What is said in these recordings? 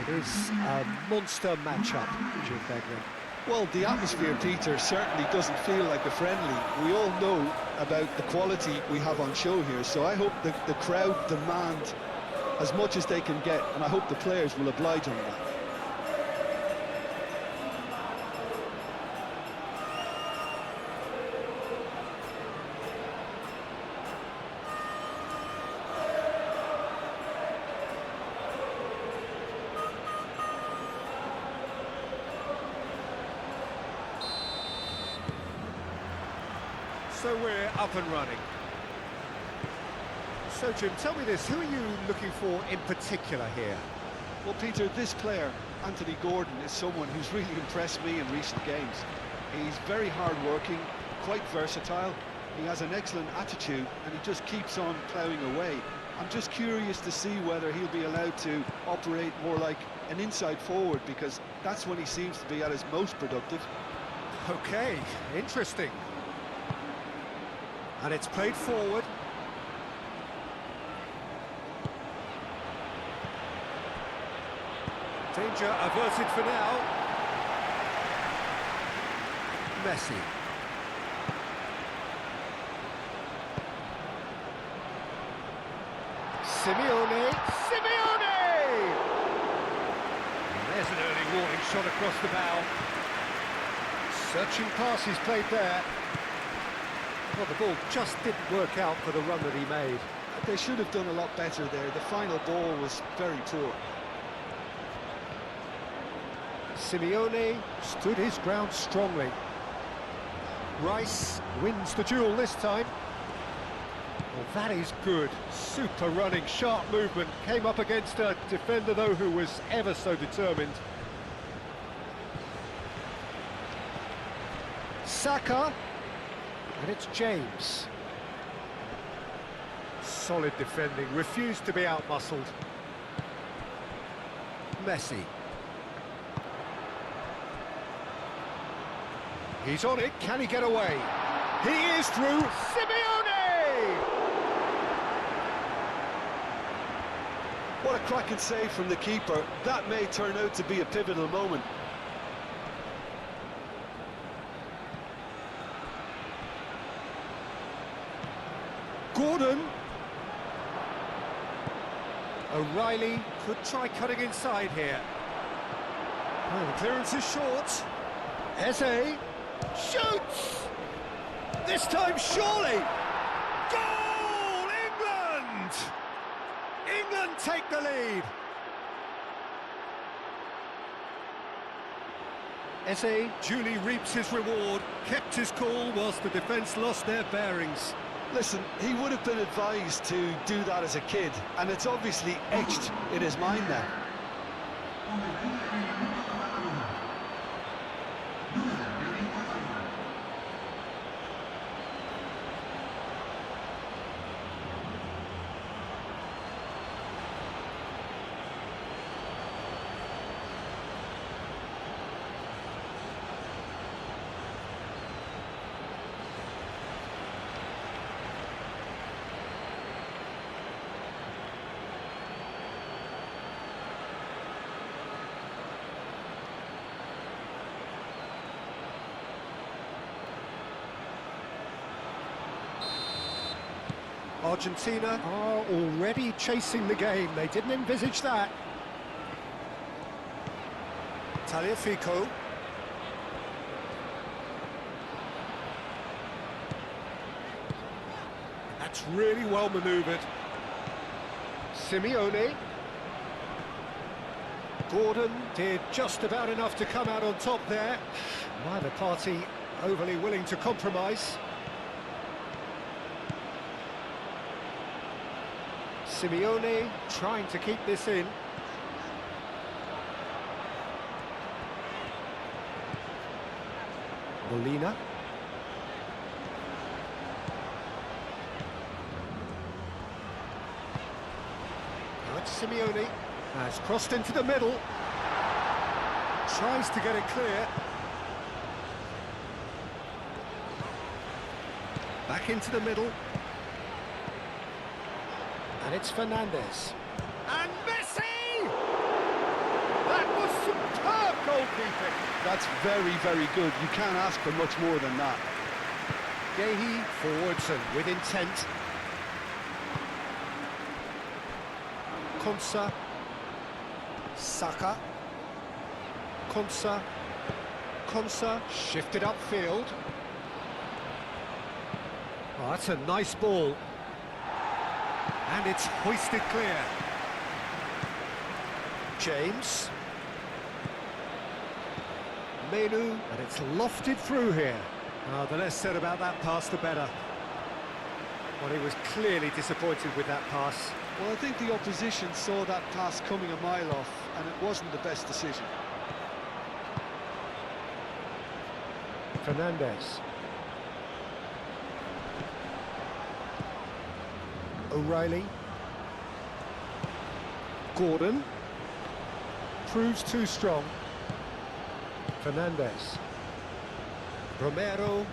It is a monster matchup, Jim Begley. Well, the atmosphere, Peter, certainly doesn't feel like a friendly. We all know about the quality we have on show here, so I hope the crowd demand as much as they can get, and I hope the players will oblige on that. So we're up and running. So Jim, tell me this, who are you looking for in particular here? Well, Peter, this player, Anthony Gordon, is someone who's really impressed me in recent games. He's very hard-working, quite versatile, he has an excellent attitude, and he just keeps on ploughing away. I'm just curious to see whether he'll be allowed to operate more like an inside forward, because that's when he seems to be at his most productive. Okay, interesting. And it's played forward. Danger averted for now. Messi. Simeone! There's an early warning shot across the bow. Searching pass he's played there. Well, the ball just didn't work out for the run that he made. They should have done a lot better there. The final ball was very poor. Simeone stood his ground strongly. Rice wins the duel this time. Well, that is good. Super running, sharp movement. Came up against a defender, though, who was ever so determined. Saka. And it's James. Solid defending, refused to be outmuscled. Messi. He's on it, can he get away? He is through. Simeone! What a cracking save from the keeper. That may turn out to be a pivotal moment. Gordon. O'Reilly could try cutting inside here. Oh, the clearance is short. Eze shoots! This time surely! Goal! England! England take the lead. Eze duly reaps his reward, kept his cool whilst the defence lost their bearings. Listen, he would have been advised to do that as a kid, and it's obviously etched in his mind now. Argentina are already chasing the game. They didn't envisage that. Tagliafico. That's really well manoeuvred. Simeone. Gordon did just about enough to come out on top there. Neither party overly willing to compromise. Simeone trying to keep this in. Molina. Now it's Simeone. Has crossed into the middle. Tries to get it clear. Back into the middle. And it's Fernandez. And Messi! goalkeeping. That's very, very good. You can't ask for much more than that. Gehi forwards and with intent. Konsa. Saka. Konsa. Konsa shifted upfield. Oh, that's a nice ball. And it's hoisted clear. James. Menu, and it's lofted through here. Oh, the less said about that pass, the better. Well, he was clearly disappointed with that pass. Well, I think the opposition saw that pass coming a mile off, and it wasn't the best decision. Fernandez. O'Reilly. Gordon. Proves too strong. Fernandez. Romero.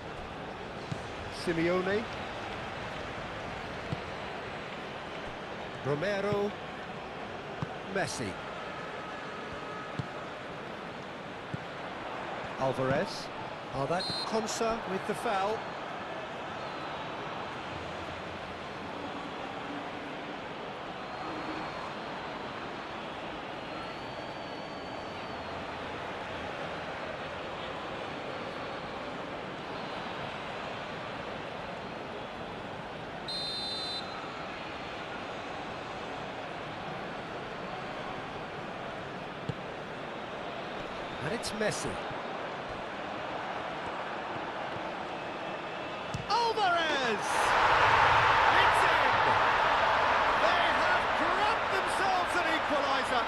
Simeone. Romero. Messi. Alvarez. Oh, that Konsa with the foul. And it's Messi. Alvarez! It's in! They have grabbed themselves an equaliser.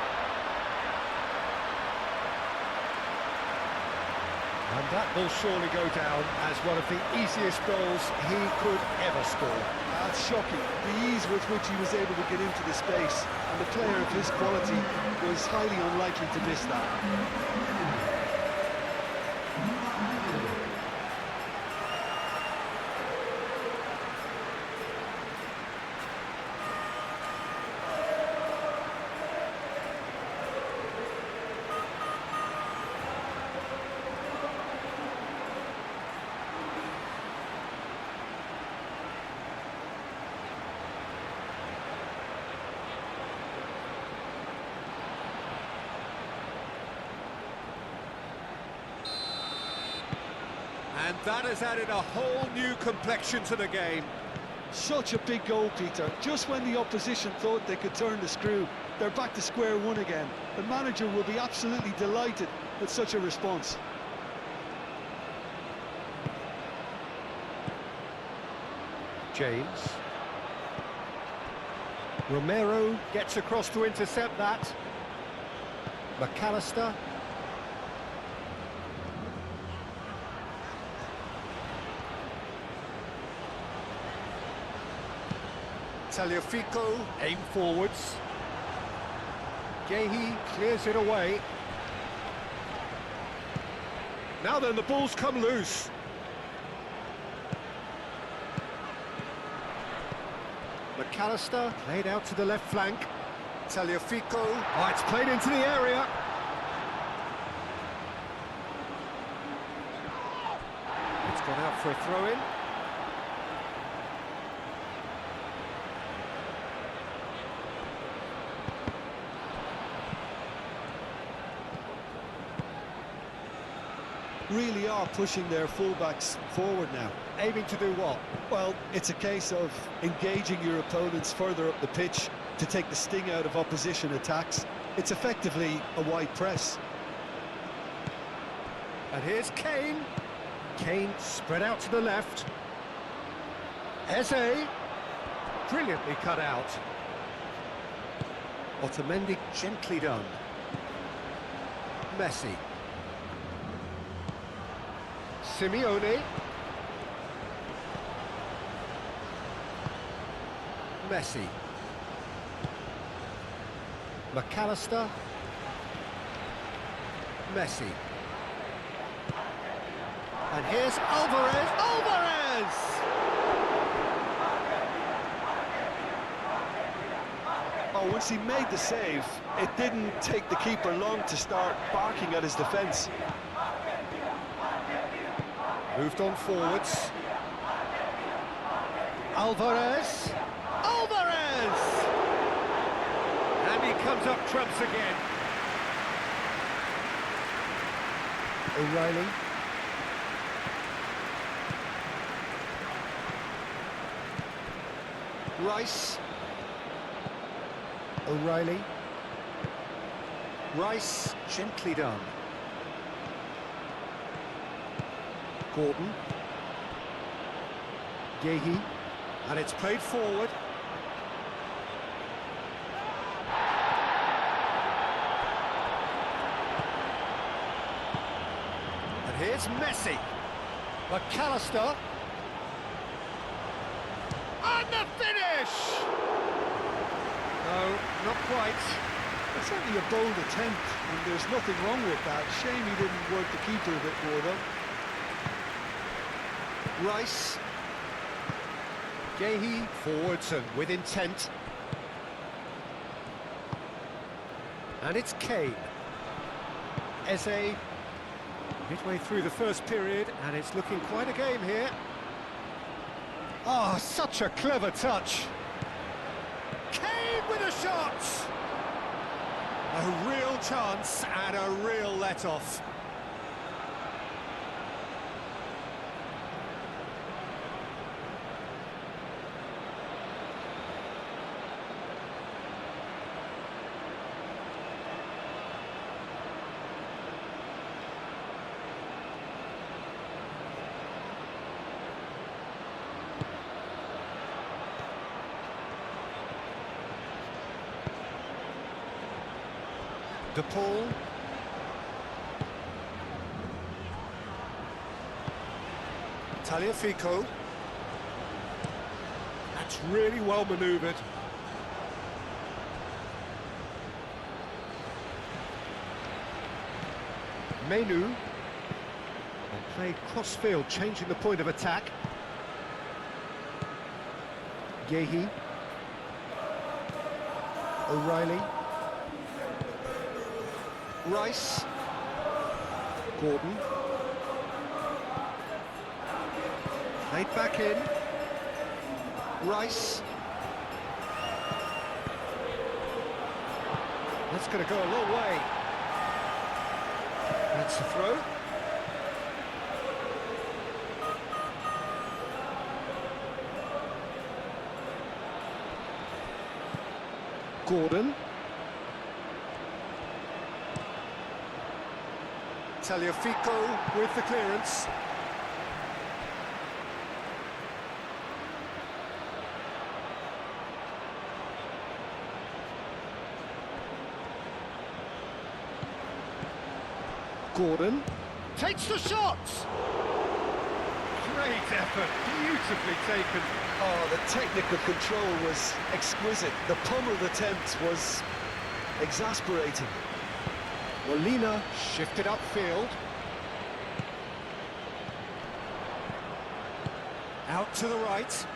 And that will surely go down as one of the easiest goals he could ever score. That's shocking. The ease with which he was able to get into the space, and the player of his quality was highly unlikely to miss that. And that has added a whole new complexion to the game. Such a big goal, Peter. Just when the opposition thought they could turn the screw, they're back to square one again. The manager will be absolutely delighted with such a response. James. Romero gets across to intercept that. McAllister. Tagliafico, aim forwards. Gehi clears it away. Now then, the ball's come loose. McAllister played out to the left flank. Tagliafico, oh, it's played into the area. It's gone out for a throw-in. Really are pushing their fullbacks forward now. Aiming to do what? Well, it's a case of engaging your opponents further up the pitch to take the sting out of opposition attacks. It's effectively a wide press. And here's Kane. Kane spread out to the left. Eze. Brilliantly cut out. Otamendi gently done. Messi. Simeone. Messi. McAllister. Messi. And here's Alvarez. Alvarez! Oh, once he made the save, it didn't take the keeper long to start barking at his defence. Moved on forwards. Alvarez! Alvarez! And he comes up trumps again. O'Reilly. Rice. O'Reilly. Rice, gently done. Gordon. Gehi. And it's played forward. And here's Messi. McAllister. And the finish! No, not quite. It's certainly a bold attempt, and there's nothing wrong with that. Shame he didn't work the keeper a bit more, though. Rice. Gehi forwards and with intent. And it's Kane. Eze. Midway through the first period, and it's looking quite a game here. Oh, such a clever touch. Kane with a shot! A real chance and a real let-off. De Paul. Tagliafico. That's really well manoeuvred. Menu. And played cross-field, changing the point of attack. Gehi. O'Reilly. Rice. Gordon. Played back in. Rice. That's going to go a long way. That's the throw. Gordon. Tagliafico with the clearance. Gordon takes the shot. Great effort, beautifully taken. Oh, the technical control was exquisite. The pummeled attempt was exasperating. Molina shifted upfield. Out to the right.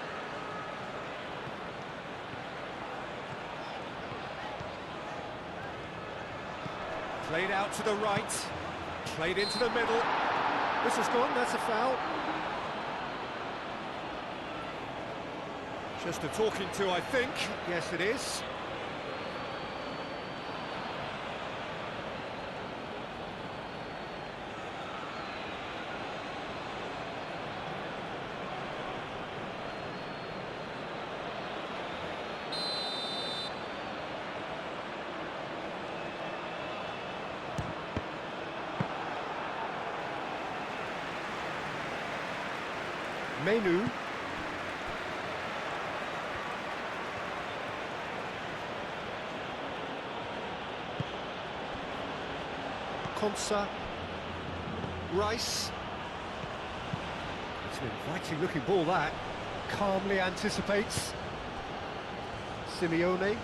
Played out to the right. Played into the middle. This is gone, that's a foul. Just a talking to, I think. Yes, it is. Menu. Konsa. Rice. It's an inviting looking ball that. Calmly anticipates. Simeone.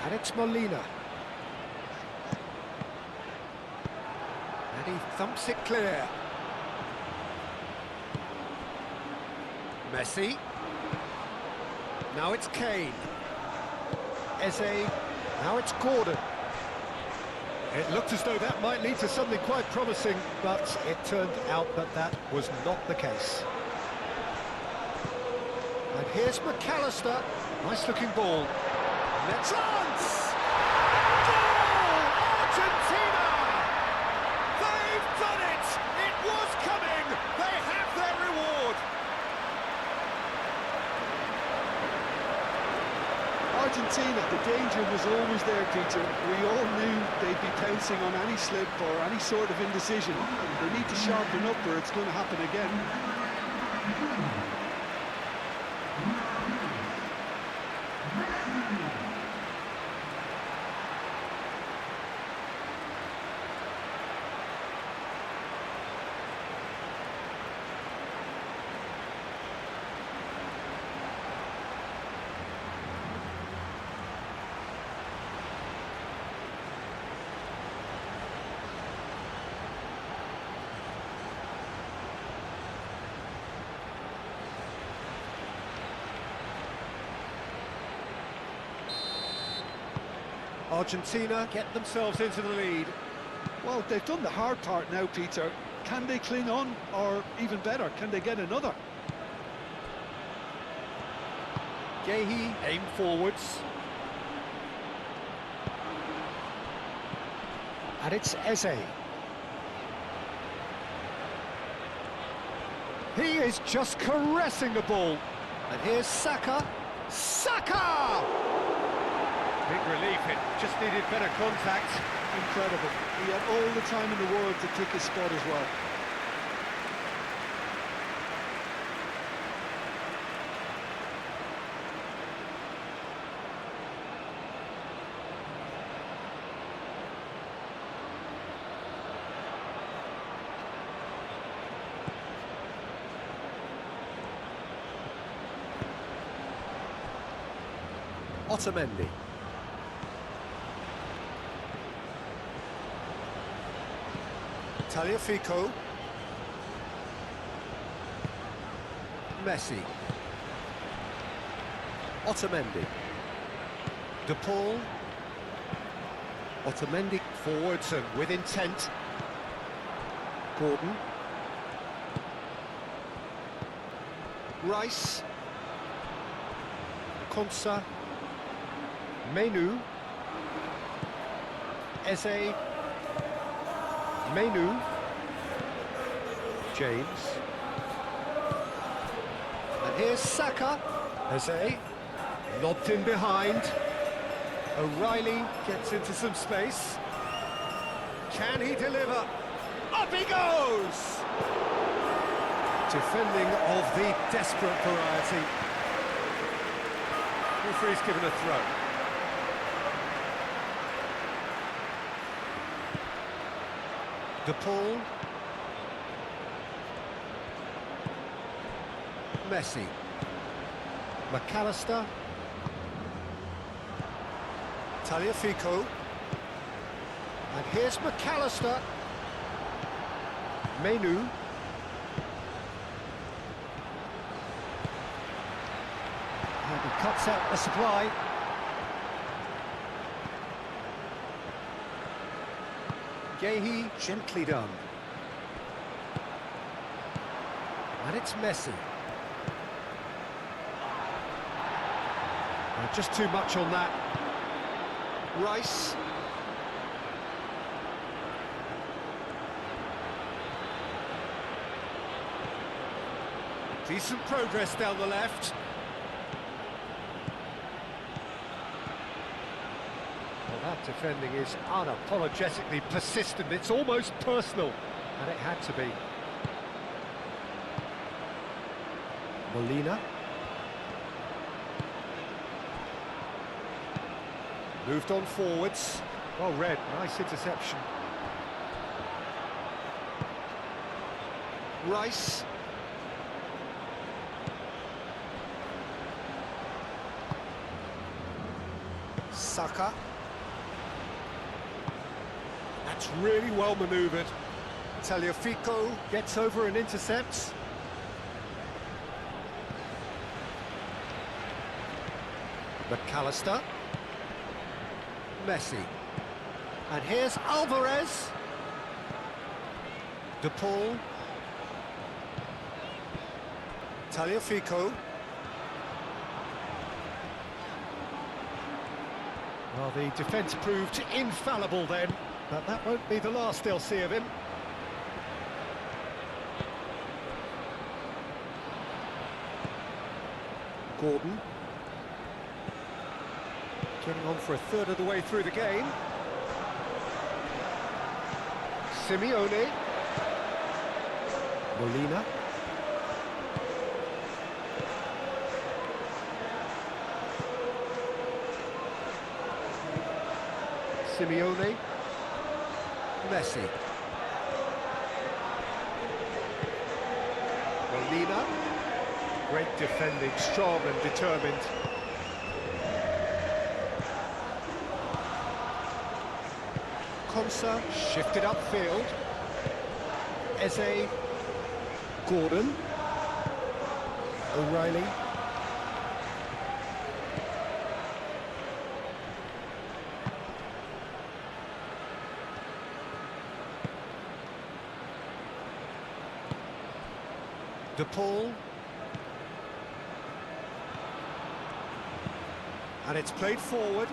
And it's Molina. And he thumps it clear. Messi. Now it's Kane. Eze. Now it's Gordon. It looked as though that might lead to something quite promising, but it turned out that that was not the case. And here's McAllister. Nice-looking ball. Chance! Goal! Argentina! They've done it! It was coming! They have their reward! Argentina, the danger was always there, Peter. We all knew they'd be pouncing on any slip or any sort of indecision. They need to sharpen up or it's going to happen again. Argentina get themselves into the lead. Well, they've done the hard part now, Peter. Can they cling on, or even better, can they get another? Gehi aim forwards. And it's Eze. He is just caressing the ball. And here's Saka. Saka! Big relief, it just needed better contact. Incredible. He had all the time in the world to pick his spot as well. Otamendi. Tagliafico. Messi. Otamendi. De Paul. Otamendi forwards and with intent. Gordon. Rice. Konsa. Menu. Eze. Menu. James. And here's Saka. Eze. Lobbed in behind. O'Reilly gets into some space. Can he deliver? Up he goes! Defending of the desperate variety. Referee's given a throw. De Paul. Messi. McAllister. Tagliafico. And here's McAllister. Menu. And he cuts out the supply. Gehi, gently done. And it's Messi. Just too much on that. Rice. Decent progress down the left. Well, that defending is unapologetically persistent. It's almost personal, and it had to be. Molina. Moved on forwards. Well read, nice interception. Rice. Saka. That's really well manoeuvred. Tagliafico gets over and intercepts. McAllister. Messi. And here's Alvarez. De Paul. Tagliafico. Well, the defence proved infallible then, but that won't be the last they'll see of him. Gordon. Getting on for a third of the way through the game. Simeone. Molina. Simeone. Messi. Molina. Great defending, strong and determined. Konsa shifted upfield. Eze. Gordon. O'Reilly. De Paul. And it's played forward.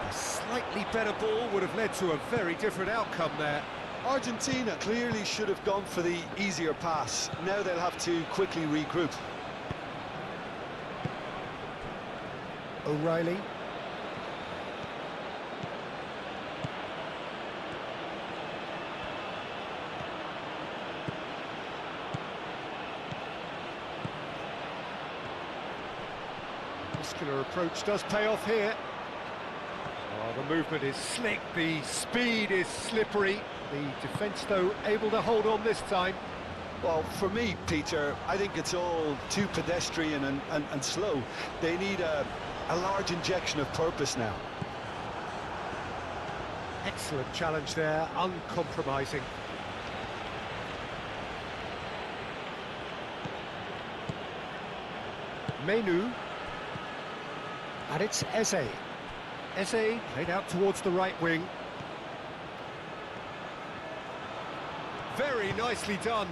A slightly better ball would have led to a very different outcome there. Argentina clearly should have gone for the easier pass. Now they'll have to quickly regroup. O'Reilly. Muscular approach does pay off here. Oh, the movement is slick, the speed is slippery. The defence, though, able to hold on this time. Well, for me, Peter, I think it's all too pedestrian and slow. They need a large injection of purpose now. Excellent challenge there, uncompromising. Menu. And it's Eze. Eze played out towards the right wing. Very nicely done.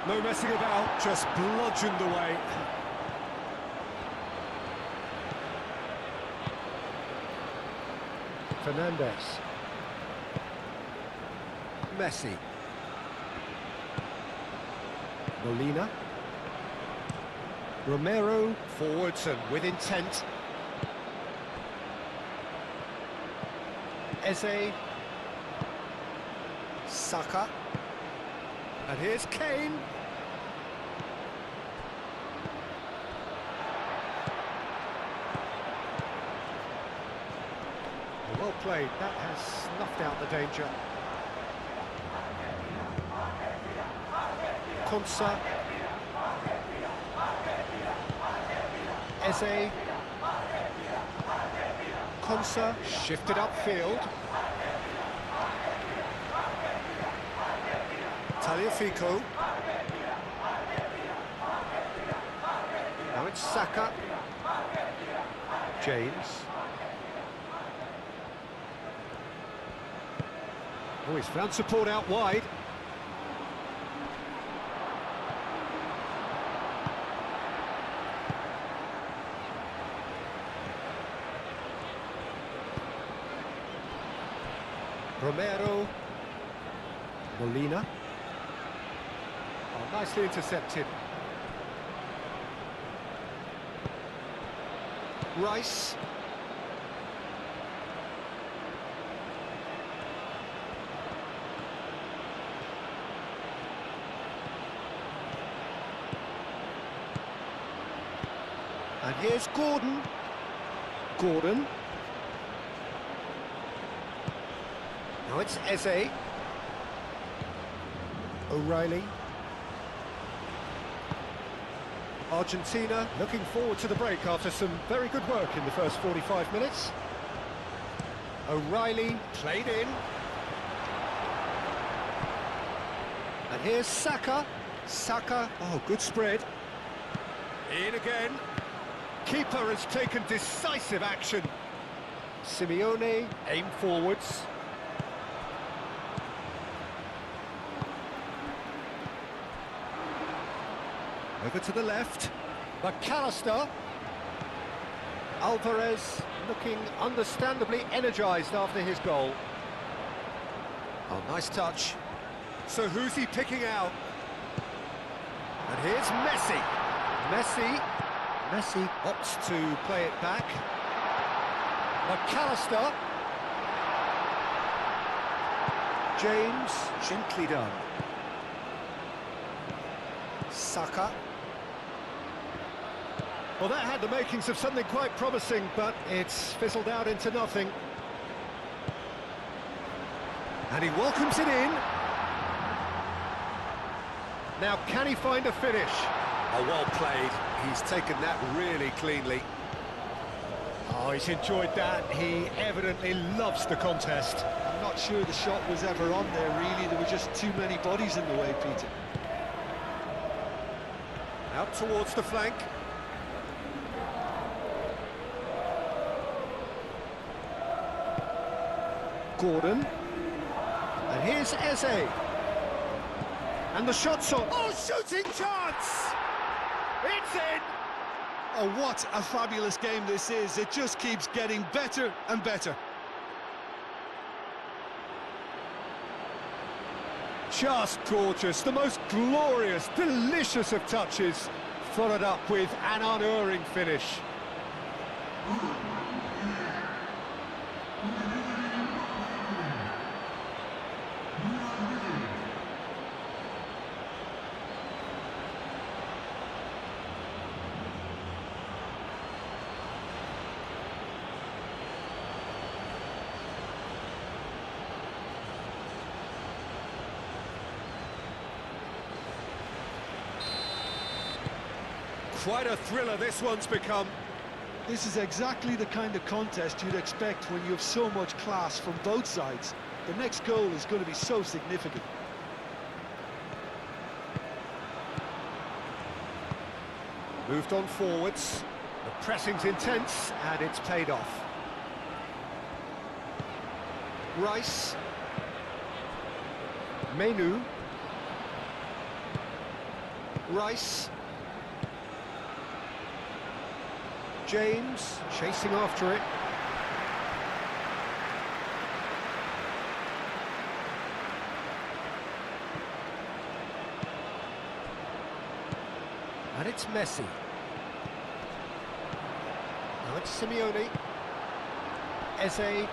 No messing about, just bludgeoned away. Fernandez. Messi. Molina. Romero forwards and with intent. Eze. Saka. And here's Kane. Well played, that has snuffed out the danger. Konsa. Eze. Konsa shifted upfield. Tagliafico. Now it's Saka. James. Oh, he's found support out wide. Romero. Molina. Oh, nicely intercepted. Rice. And here's Gordon. Gordon. Now it's Eze. O'Reilly. Argentina looking forward to the break after some very good work in the first 45 minutes. O'Reilly played in. And here's Saka. Saka, oh, good spread. In again. Keeper has taken decisive action. Simeone, aim forwards. Over to the left. McAllister. Alvarez looking understandably energised after his goal. Oh, nice touch. So who's he picking out? And here's Messi. Messi opts to play it back. McAllister. James, gently done. Saka. Well, that had the makings of something quite promising, but it's fizzled out into nothing. And he welcomes it in. Now, can he find a finish? Oh, well played. He's taken that really cleanly. Oh, he's enjoyed that. He evidently loves the contest. I'm not sure the shot was ever on there, really. There were just too many bodies in the way, Peter. Out towards the flank. Gordon. And here's Eze. And the shot's on. Oh, shooting chance! It's in! Oh, what a fabulous game this is. It just keeps getting better and better. Just gorgeous. The most glorious, delicious of touches. Followed up with an unerring finish. Quite a thriller this one's become. This is exactly the kind of contest you'd expect when you have so much class from both sides. The next goal is going to be so significant. Moved on forwards. The pressing's intense, and it's paid off. Rice. Menu. Rice. James chasing after it. And it's Messi. Now it's Simeone. Eze.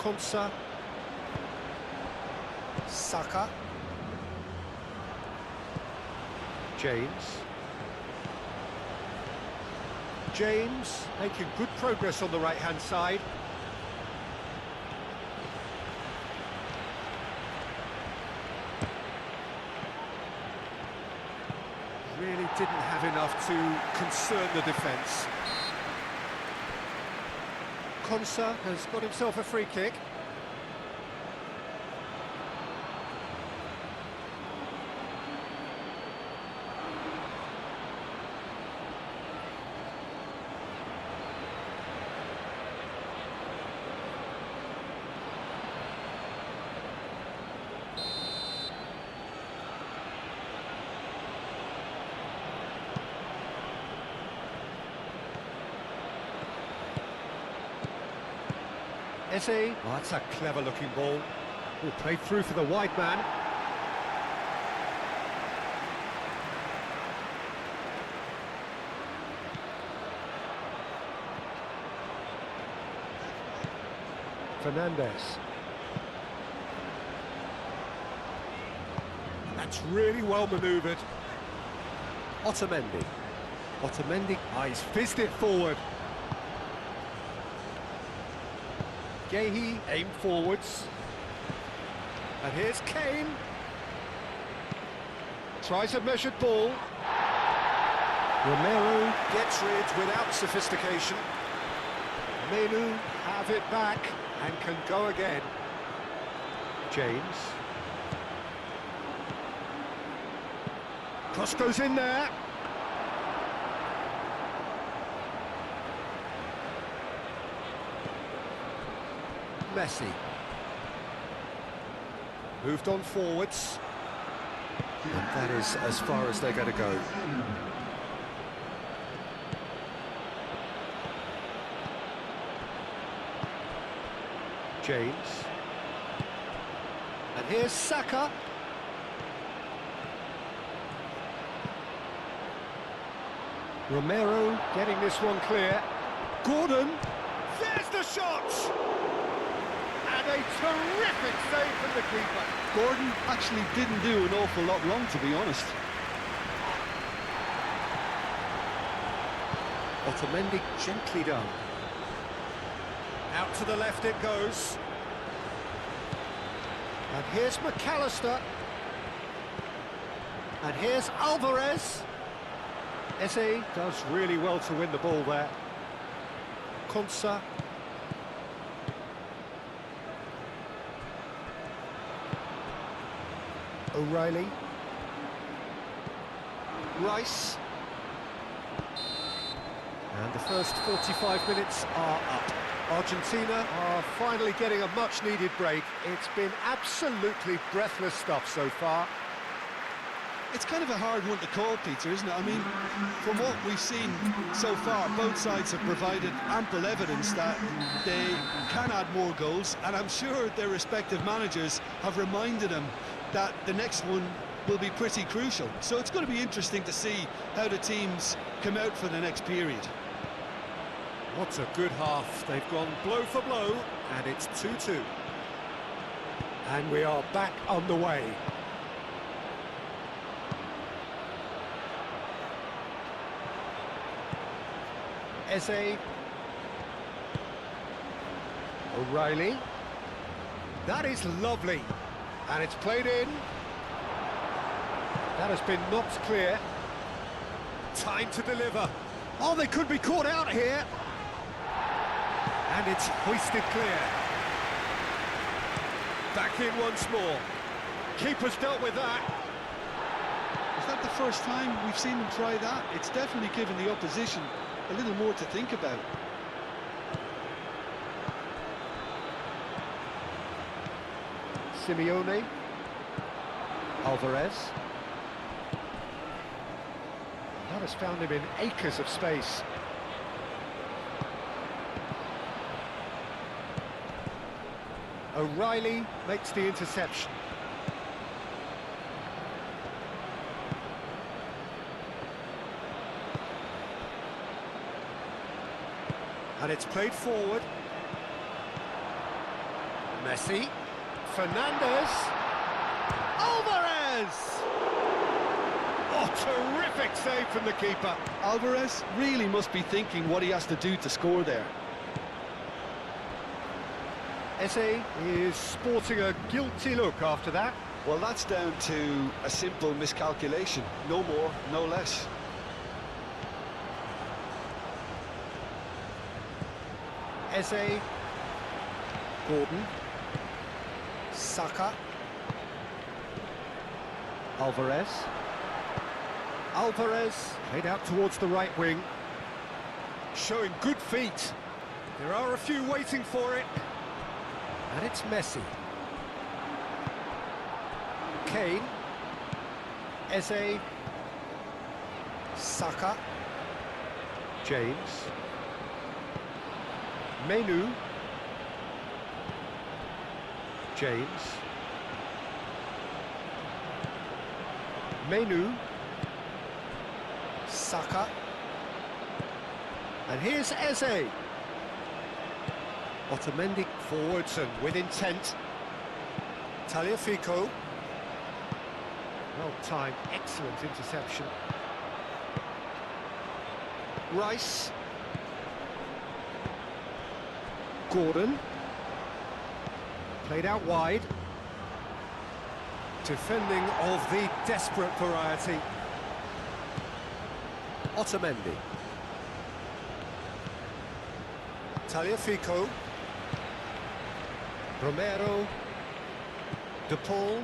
Konsa. Saka. James making good progress on the right-hand side. Really didn't have enough to concern the defence. Konsa has got himself a free kick. Eze. Oh, that's a clever-looking ball. Oh, played through for the wide man. Fernandez. That's really well manoeuvred. Otamendi. Oh, he's fizzed it forward. Gehi, aim forwards. And here's Kane. Tries a measured ball. Romero gets rid without sophistication. Menu have it back and can go again. James. Cross goes in there. Messi. Moved on forwards. And that is as far as they're going to go. James. And here's Saka. Romero getting this one clear. Gordon. There's the shot! And a terrific save from the keeper. Gordon actually didn't do an awful lot wrong, to be honest. Otamendi gently done. Out to the left it goes. And here's McAllister. And here's Alvarez. Eze does really well to win the ball there. Konsa. O'Reilly. Rice. And the first 45 minutes are up. Argentina are finally getting a much-needed break. It's been absolutely breathless stuff so far. It's kind of a hard one to call, Peter, isn't it? I mean, from what we've seen so far, both sides have provided ample evidence that they can add more goals, and I'm sure their respective managers have reminded them that the next one will be pretty crucial. So it's going to be interesting to see how the teams come out for the next period. What a good half. They've gone blow for blow, and it's 2-2. And we are back on the way. Eze. O'Reilly. That is lovely. And it's played in. That has been knocked clear. Time to deliver. Oh, they could be caught out here. And it's hoisted clear. Back in once more. Keeper's dealt with that. Is that the first time we've seen them try that? It's definitely given the opposition a little more to think about. Simeone. Alvarez. That has found him in acres of space. O'Reilly makes the interception. And it's played forward. Messi. Fernandez. Alvarez! Oh, terrific save from the keeper. Alvarez really must be thinking what he has to do to score there. Eze is sporting a guilty look after that. Well, that's down to a simple miscalculation. No more, no less. Eze. Gordon. Saka. Alvarez. Alvarez played out towards the right wing. Showing good feet. There are a few waiting for it. And it's Messi. Kane. Eze. Saka. James. Menu. James. Menu. Saka. And here's Eze. Otamendi forwards and with intent. Tagliafico. Well timed, excellent interception. Rice. Gordon. Played out wide. Defending of the desperate variety. Otamendi. Tagliafico. Romero. De Paul.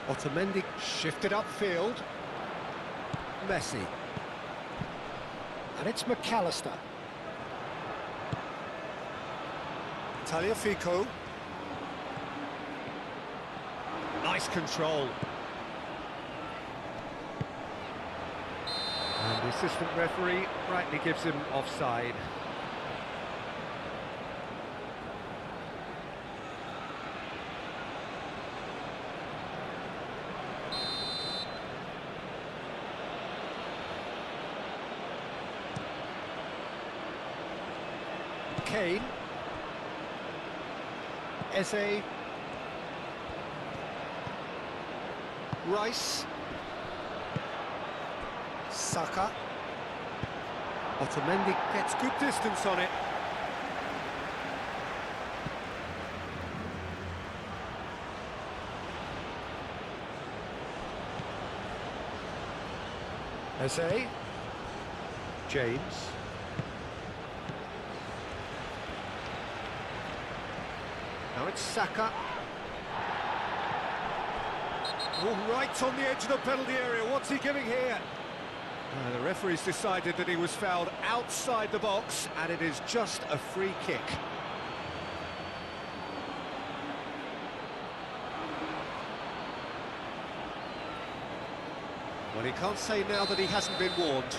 Otamendi shifted upfield. Messi. And it's McAllister. Tagliafico. Nice control. And the assistant referee rightly gives him offside. Kane. Eze. Rice. Saka. Otamendi gets good distance on it. Eze. James. Now it's Saka. Oh, right on the edge of the penalty area. What's he giving here? The referee's decided that he was fouled outside the box, and it is just a free kick. Well, he can't say now that he hasn't been warned.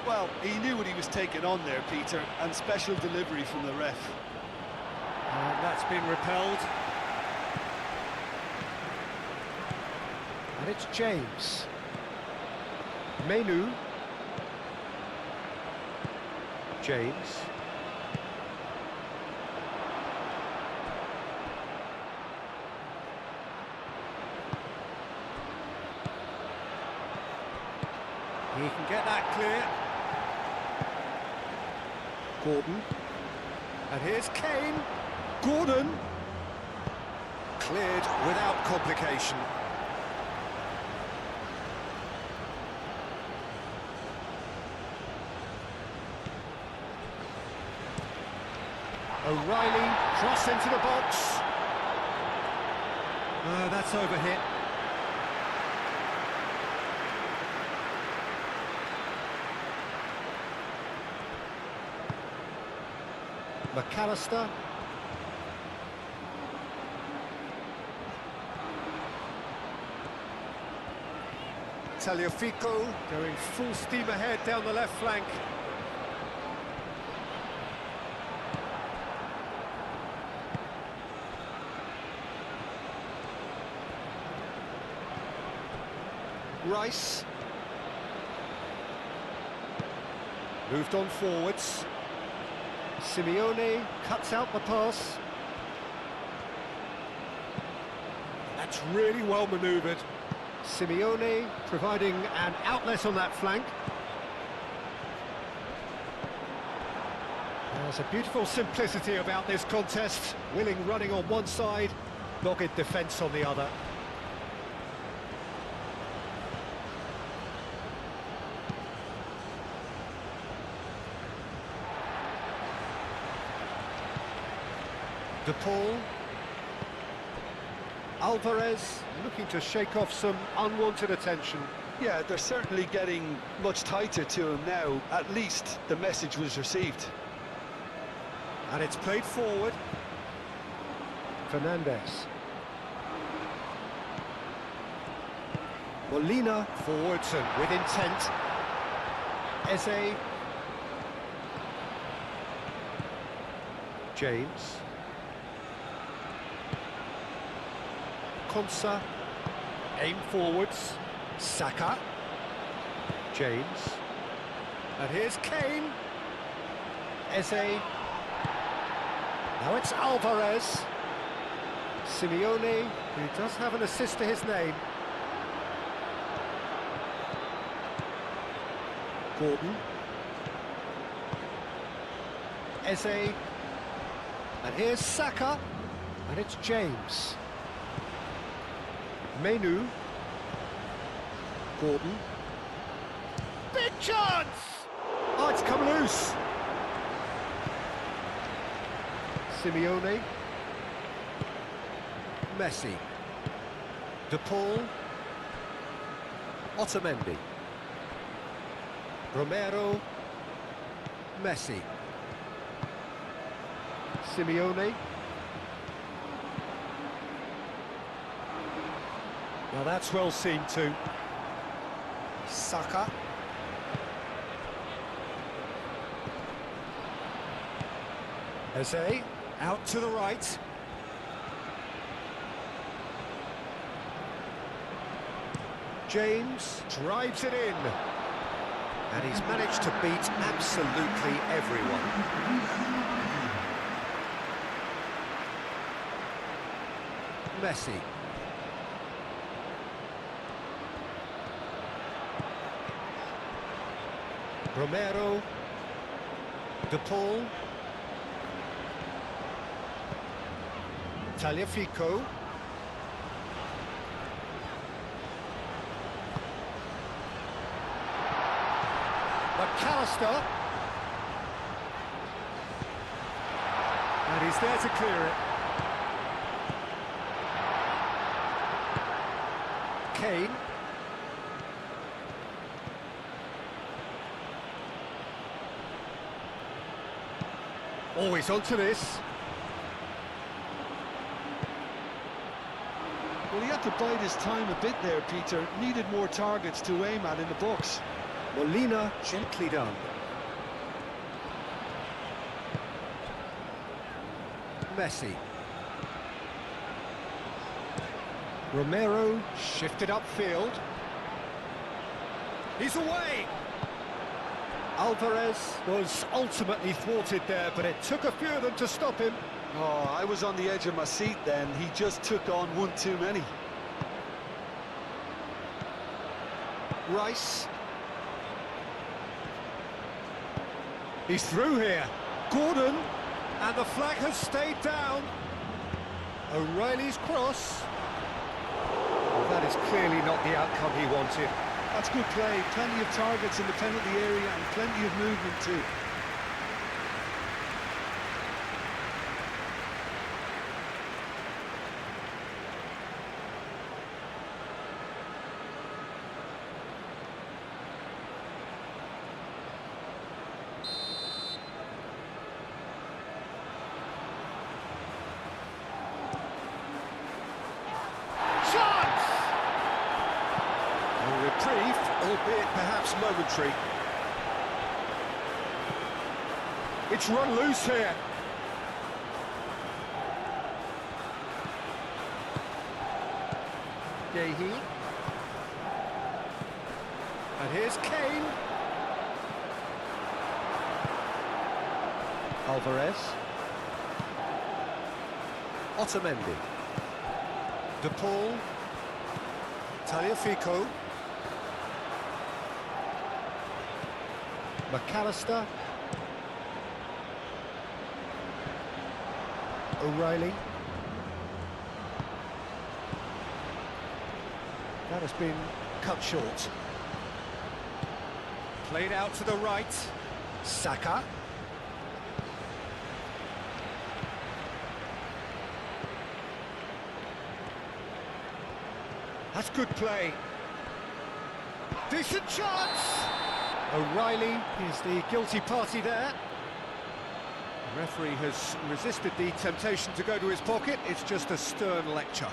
Well, he knew what he was taking on there, Peter, and special delivery from the ref. And that's been repelled. And it's James. Menu. James. He can get that clear. Gordon. And here's Kane. Gordon. Cleared without complication. O'Reilly, cross into the box. That's overhit. McAllister. Tagliafico going full steam ahead down the left flank. Rice. Moved on forwards. Simeone cuts out the pass. That's really well manoeuvred. Simeone providing an outlet on that flank. There's a beautiful simplicity about this contest. Willing running on one side, dogged defence on the other. De Paul. Alvarez looking to shake off some unwanted attention. Yeah, they're certainly getting much tighter to him now. At least the message was received. And it's played forward. Fernandez. Molina forwards and with intent. Eze. James. Konsa, aim forwards, Saka, James, and here's Kane, Eze, now it's Alvarez, Simeone, who does have an assist to his name, Gordon, Eze, and here's Saka, and it's James. Menu. Gordon. Big chance! Oh, it's come loose. Simeone. Messi. De Paul. Otamendi. Romero. Messi. Simeone. Now that's well seen too. Saka. Eze, out to the right. James drives it in. And he's managed to beat absolutely everyone. Messi. Romero. De Paul. Tagliafico. McAllister. And he's there to clear it. Kane. Always onto this. Well, he had to bide his time a bit there, Peter. Needed more targets to aim at in the box. Molina, gently done. Messi. Romero, shifted upfield. He's away! Alvarez was ultimately thwarted there, but it took a few of them to stop him. Oh, I was on the edge of my seat then. He just took on one too many. Rice. He's through here. Gordon. And the flag has stayed down. O'Reilly's cross. Well, that is clearly not the outcome he wanted. That's good play. Plenty of targets in the penalty area and plenty of movement too. Reprieve, albeit perhaps momentary. It's run loose here. Yehi. And here's Kane. Alvarez. Otamendi. De Paul. Tagliafico. McAllister. O'Reilly. That has been cut short. Played out to the right. Saka. That's good play. Decent chance! O'Reilly is the guilty party there. The referee has resisted the temptation to go to his pocket. It's just a stern lecture.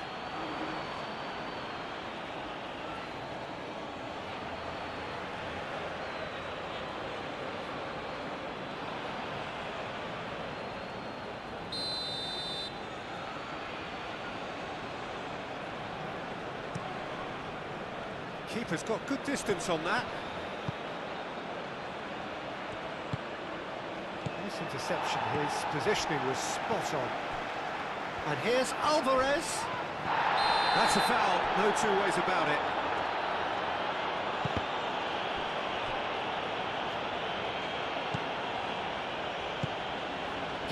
Keeper's got good distance on that. Nice interception, his positioning was spot on. And here's Alvarez. That's a foul, no two ways about it.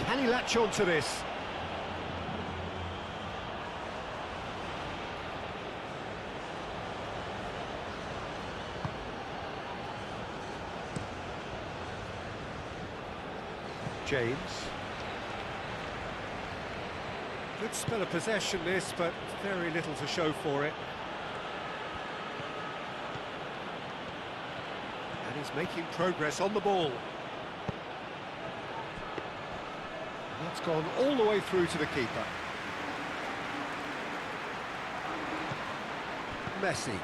Can he latch on to this? James. Good spell of possession this, but very little to show for it. And he's making progress on the ball. That's gone all the way through to the keeper. Messi.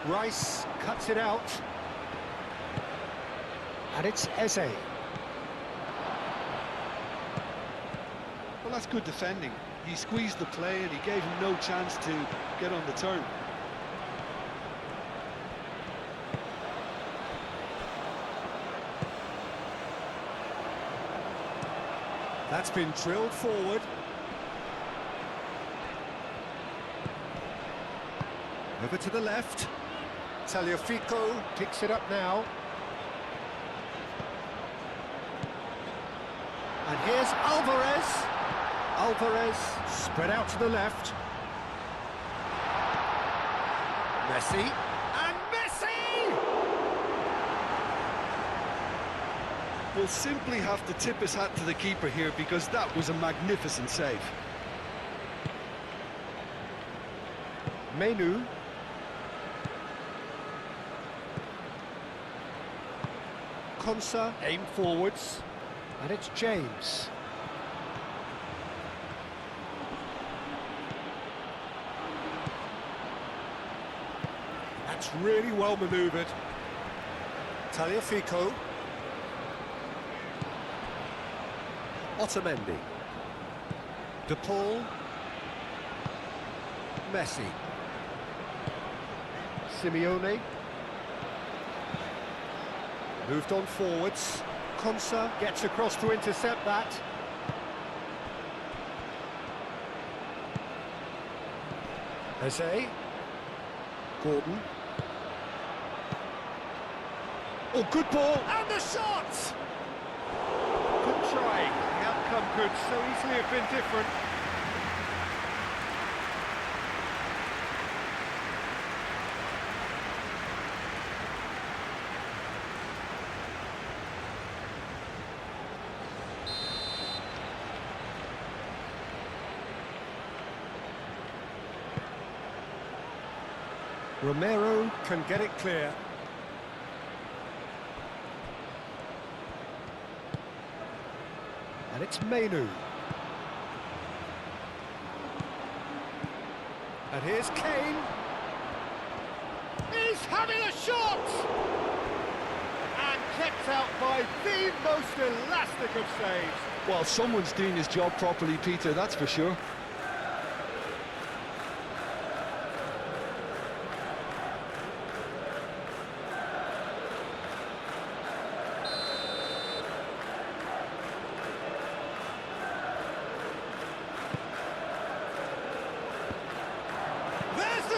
Rice cuts it out. And it's Eze. Well, that's good defending. He squeezed the play and he gave him no chance to get on the turn. That's been drilled forward. Over to the left. Tagliafico picks it up now. And here's Alvarez. Alvarez spread out to the left. Messi. And Messi! We'll simply have to tip his hat to the keeper here because that was a magnificent save. Menu. Konsa aim forwards. And it's James. That's really well manoeuvred. Tagliafico. Otamendi. De Paul. Messi. Simeone. Moved on forwards. Konsa gets across to intercept that. Eze. Gordon. Oh, good ball. And the shot! Good try. The outcome could so easily have been different. Romero can get it clear. And it's Menu. And here's Kane. He's having a shot! And kept out by the most elastic of saves. Well, someone's doing his job properly, Peter, that's for sure.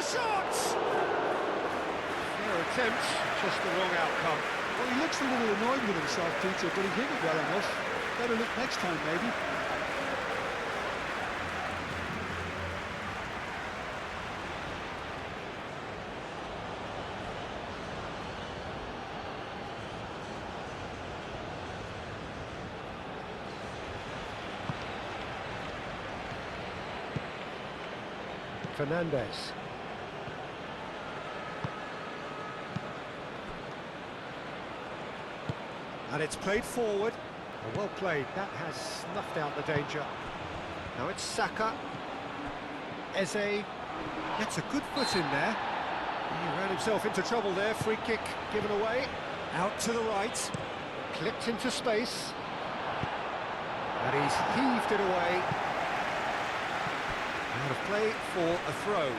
Shot! Fair attempt, just the wrong outcome. Well, he looks a little annoyed with himself, Peter, but he hit it well enough. Better look next time, maybe. Fernandez. And it's played forward. Well played. That has snuffed out the danger. Now it's Saka. Eze gets a good foot in there. He ran himself into trouble there. Free kick given away. Out to the right. Clipped into space. And he's heaved it away. Out of play for a throw.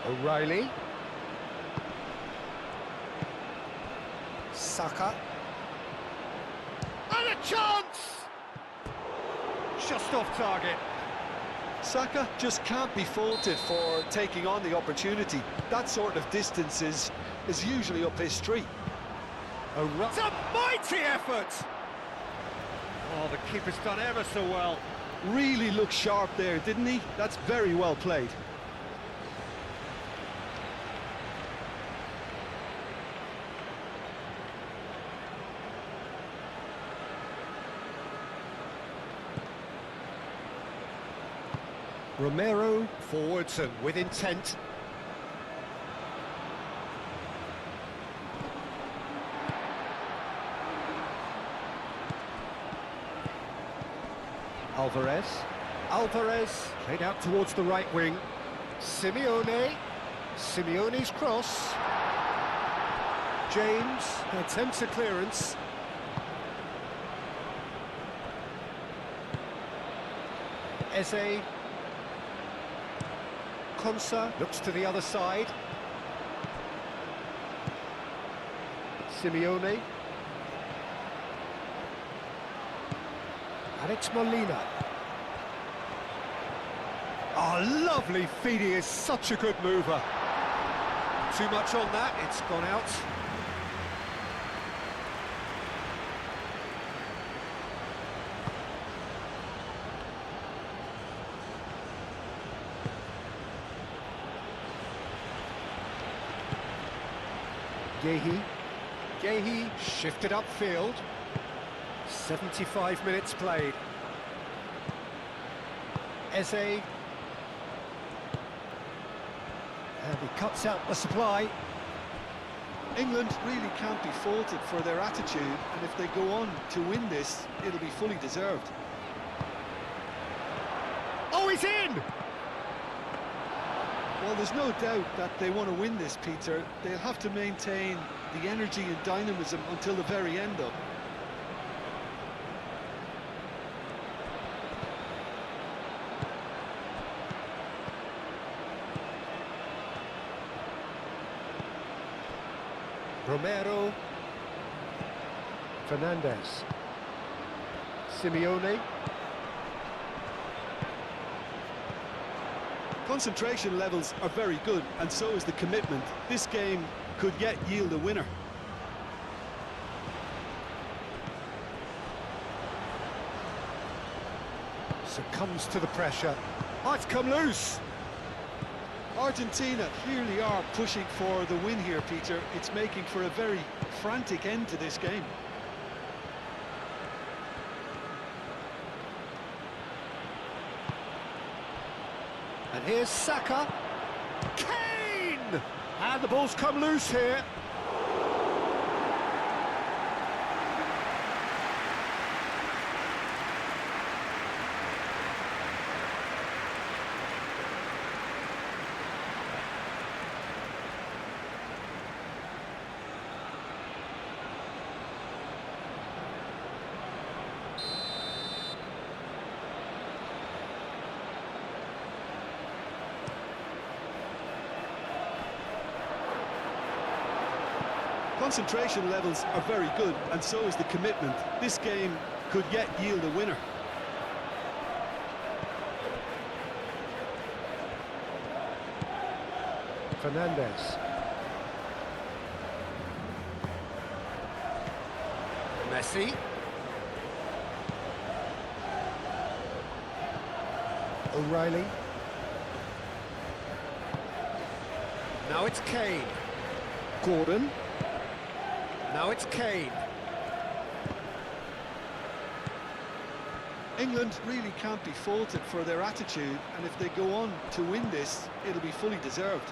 O'Reilly. Saka. And a chance! Just off target. Saka just can't be faulted for taking on the opportunity. That sort of distance is usually up his street. It's a mighty effort! Oh, the keeper's done ever so well. Really looked sharp there, didn't he? That's very well played. Romero forwards and with intent. Alvarez played out towards the right wing. Simeone's cross. James attempts a clearance. Eze. Konsa looks to the other side. Simeone. Alex Molina. Oh, lovely feed, he is such a good mover. Too much on that, it's gone out. Gehi shifted upfield. 75 minutes played. Eze. And he cuts out the supply. England really can't be faulted for their attitude, and if they go on to win this, it'll be fully deserved. Oh, he's in! Well, there's no doubt that they want to win this, Peter. They'll have to maintain the energy and dynamism until the very end, though. Romero. Fernandez. Simeone. Concentration levels are very good, and so is the commitment. This game could yet yield a winner. Succumbs to the pressure. Oh, it's come loose! Argentina clearly are pushing for the win here, Peter. It's making for a very frantic end to this game. And here's Saka. Kane! And the ball's come loose here. Concentration levels are very good, and so is the commitment. This game could yet yield a winner. Fernandez. Messi. O'Reilly. Now it's Kane. Gordon. Now it's Kane. England really can't be faulted for their attitude, and if they go on to win this, it'll be fully deserved.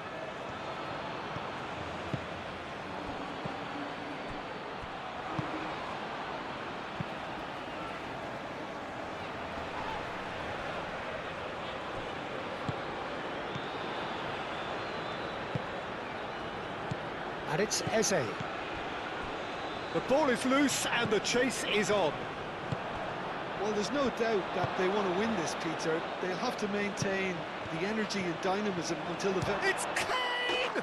And it's Eze. The ball is loose and the chase is on. Well, there's no doubt that they want to win this, Peter. They'll have to maintain the energy and dynamism until the very... It's Kane!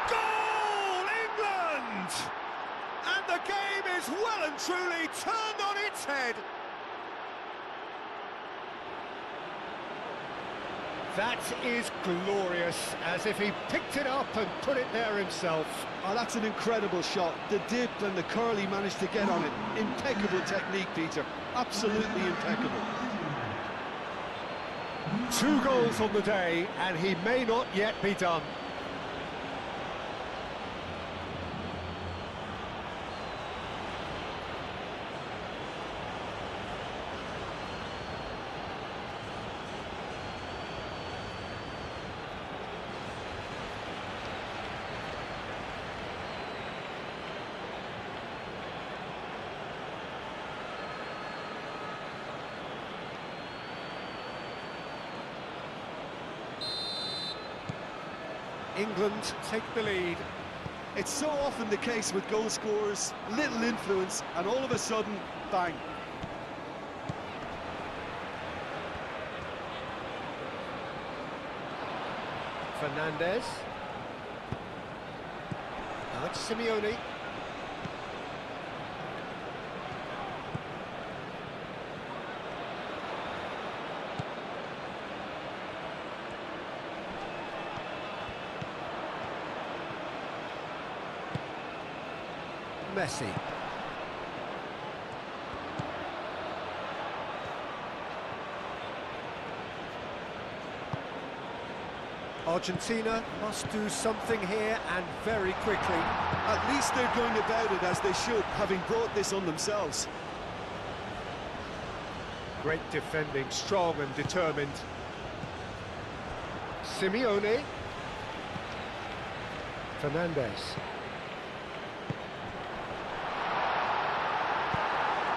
Goal, England! And the game is well and truly turned on its head. That is glorious, as if he picked it up and put it there himself. Oh, that's an incredible shot. The dip and the curl he managed to get on it. Impeccable technique, Peter. Absolutely impeccable. 2 goals on the day, and he may not yet be done. England take the lead. It's so often the case with goal scorers, little influence, and all of a sudden, bang. Fernandez. Now it's Simeone. Messi. Argentina must do something here, and very quickly. At least they're going about it as they should, having brought this on themselves. Great defending, strong and determined. Simeone. Fernandez.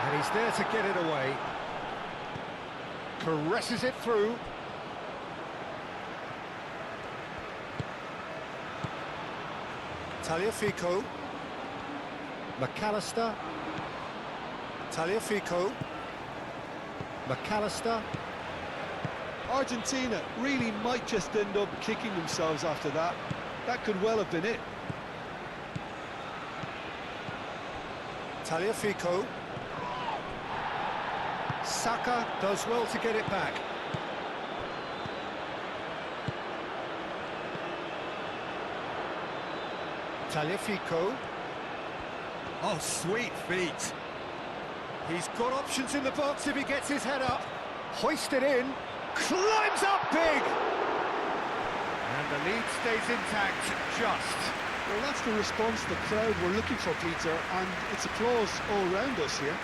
And he's there to get it away. Caresses it through. Tagliafico. McAllister. Tagliafico. McAllister. Argentina really might just end up kicking themselves after that. That could well have been it. Tagliafico. Saka does well to get it back. Tagliafico. Oh, sweet feet. He's got options in the box if he gets his head up. Hoisted in. Climbs up big. And the lead stays intact, just. Well, that's the response the crowd were looking for, Peter, and it's applause all round us here.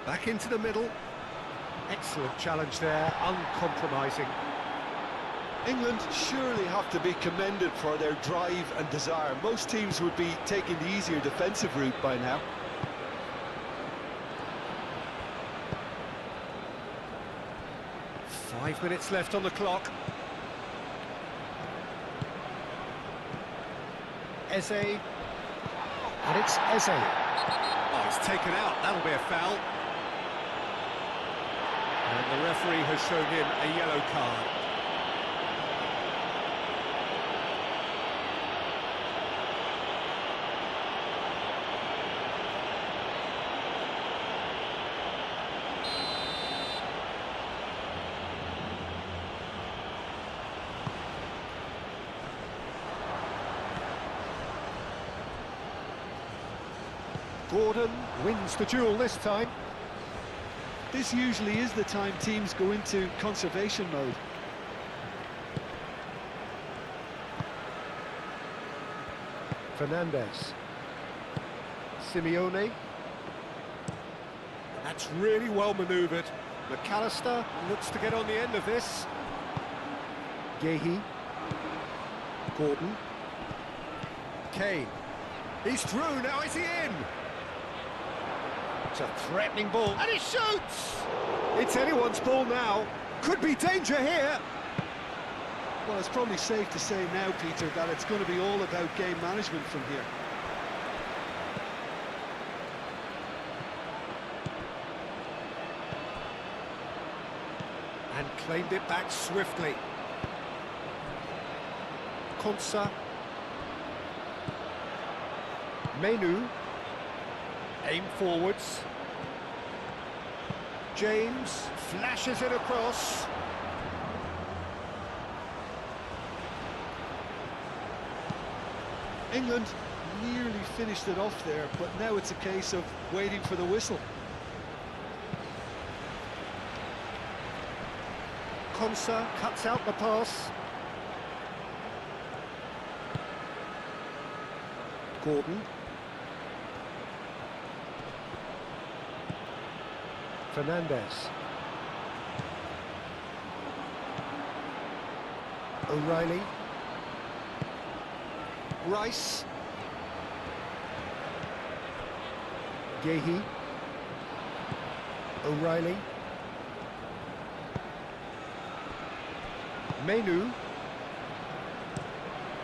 Back into the middle. Excellent challenge there, uncompromising. England surely have to be commended for their drive and desire. Most teams would be taking the easier defensive route by now. Five minutes left on the clock. Eze. And it's Eze. Oh, it's taken out. That'll be a foul. And the referee has shown him a yellow card. Gordon wins the duel this time. This usually is the time teams go into conservation mode. Fernandez. Simeone. That's really well manoeuvred. McAllister looks to get on the end of this. Gehi. Gordon. Kane. He's through, now is he in? It's a threatening ball, and he shoots! It's anyone's ball now. Could be danger here. Well, it's probably safe to say now, Peter, that it's going to be all about game management from here. And claimed it back swiftly. Konsa. Menu. Aim forwards. James flashes it across. England nearly finished it off there, but now it's a case of waiting for the whistle. Konsa cuts out the pass. Gordon. Fernandez. O'Reilly. Rice. Gehi. O'Reilly. Menu.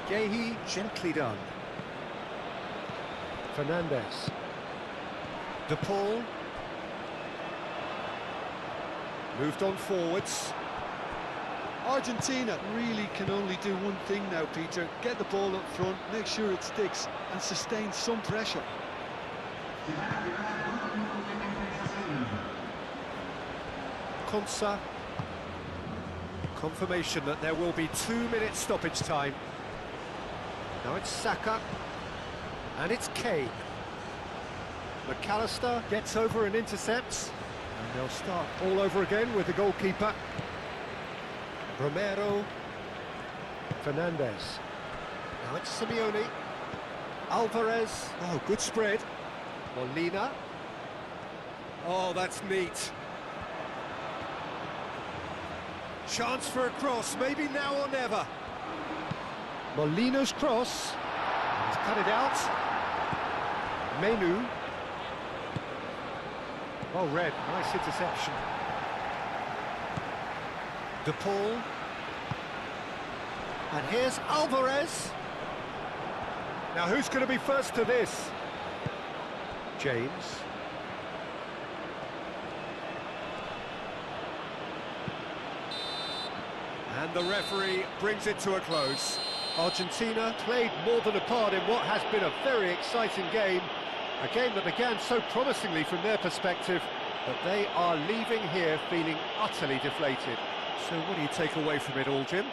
Gehi, gently done. Fernandez. De Paul. Moved on forwards. Argentina really can only do one thing now, Peter. Get the ball up front, make sure it sticks, and sustain some pressure. Konsa. Confirmation that there will be 2 minutes stoppage time. Now it's Saka. And it's Kane. McAllister gets over and intercepts. And they'll start all over again with the goalkeeper. Romero. Fernandez. Now it's Simeone. Alvarez. Oh, good spread. Molina. Oh, that's neat. Chance for a cross, maybe now or never. Molina's cross. He's cut it out. Menu. Oh, red. Nice interception. De Paul. And here's Alvarez. Now, who's going to be first to this? James. And the referee brings it to a close. Argentina played more than a part in what has been a very exciting game. A game that began so promisingly from their perspective, but they are leaving here feeling utterly deflated. So what do you take away from it all, Jim?